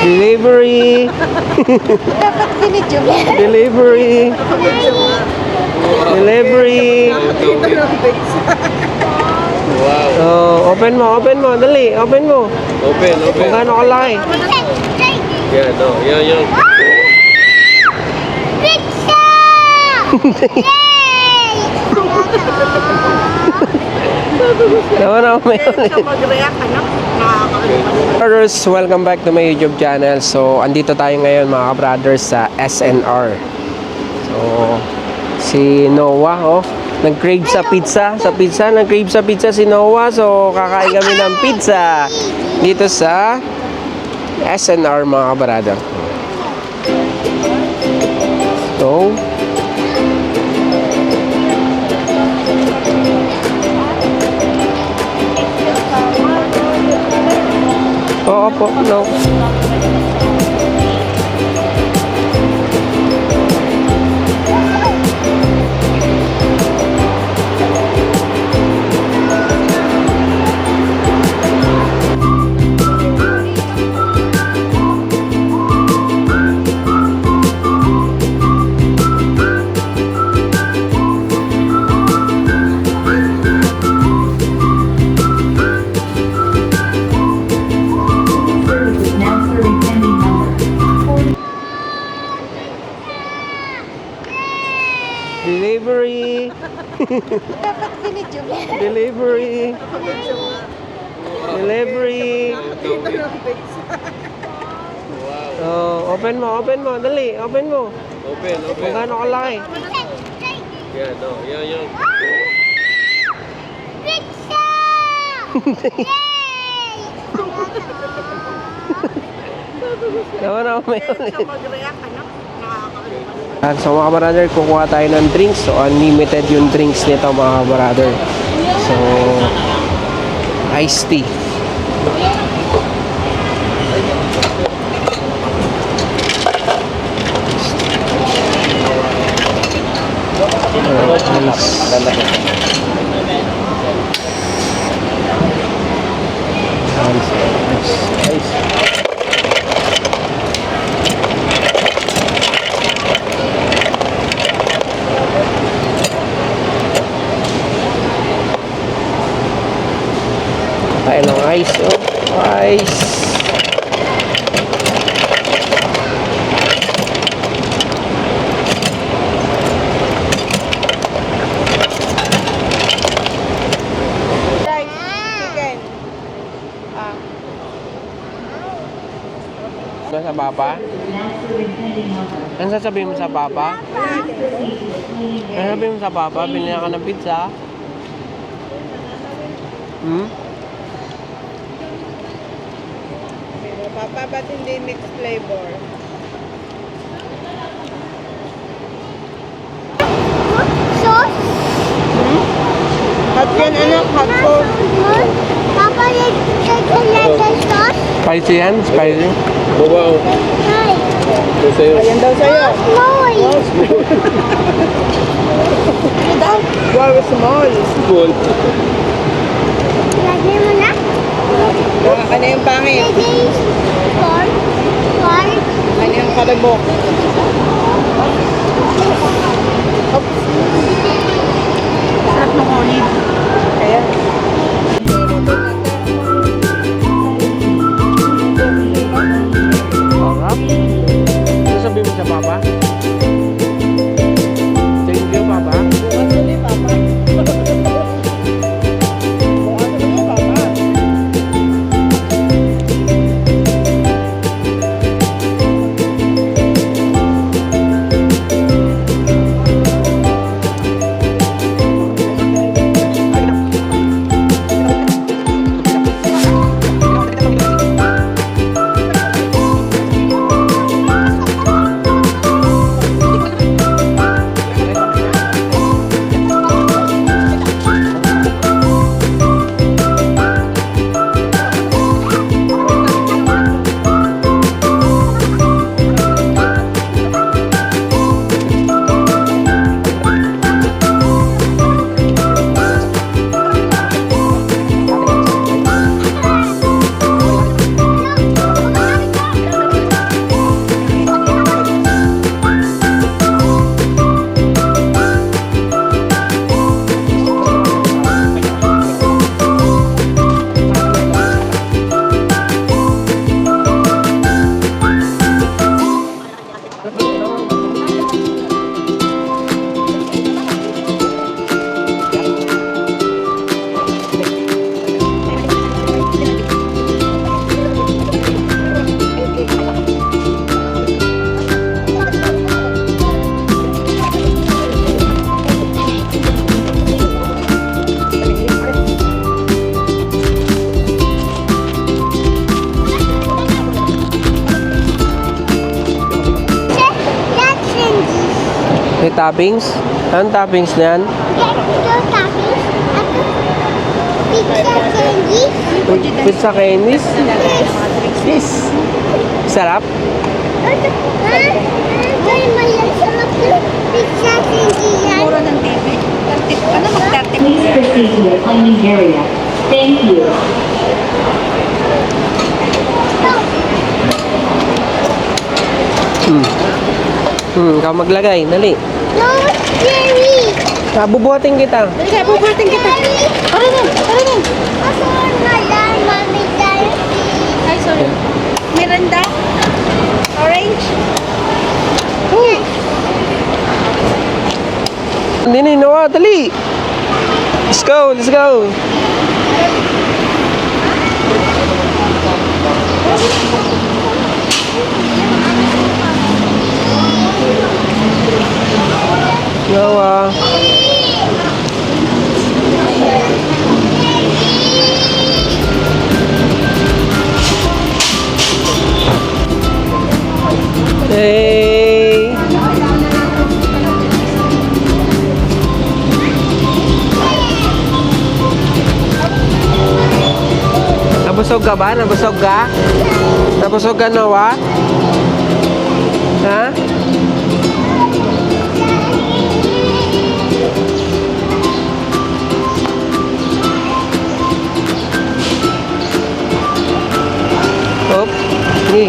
Delivery. Dapat binidyo mo. Delivery. Delivery. Wow. Oh, open mo. Dali, open mo. Open. Kung gaano kalaki. Yan, no. Yan. Pizza! Naman may Mag-react ka, no? Nakakalimutan. brothers, welcome back to my YouTube channel. So, andito tayo ngayon mga brothers sa SNR. So, si Noah, oh, nag-crave sa pizza. Nag-crave sa pizza si Noah. So, kakain kami ng pizza dito sa SNR mga brother. So, oo po, no. Delivery. Dapat binidyo mo. Delivery. Wow. Oh, open mo. Dali, open mo. Open. Kung gaano kalaki. Yan, no. Yan. Pizza! Naman may Mag-react ka, no? Nakakalimutan. So mga brother, kukuha tayo ng drinks. So unlimited yung drinks nito mga brother. So iced tea. Tayo ng ice, oh. Ice. Chicken. Ano sa papa? Ano sasabihin mo sa papa? Ano sasabihin mo sa papa? Binili ka ng pizza? Papa, ba't hindi mixed flavor? Sauce? Hot yan, anak. Hot sauce. Papa, chicken sauce? Spicy yan? Spicy? Wow. Hi. Ito sa'yo. Ayan daw sa'yo. Small. Wow, small. Cool. Lagyan mo na? Ano yung pangit? Lagyan four. Ano yung kalabok? Sarap ng olive. Kaya? Sarap. Ano sasabihin mo sa papa? Thank you, papa. Bukas ulit, Papa. Bukas ulit, Papa. toppings? Anong toppings na yan? Get your toppings. At pizza candy. Pizza candies? Yes. Sarap? Ay, mayan sa pizza candy yan. Mura ng TV. 30, ano, mag-30 Please proceed to the cleaning area. Thank you. Ikaw maglagay. Dali. No, Jerry. Bubuhatin kita. Dali ka, bubuhatin kita. Tara na, tara na. Ako na lang, Mami Jerry. Ay, sorry. Miranda? Orange? Hindi, Noah. Dali. Let's go. Let's go. Noah. Hey. Nabusog ka ba? Nabusog ka? Nabusog ka, Noah? Ha? Hop. Ni.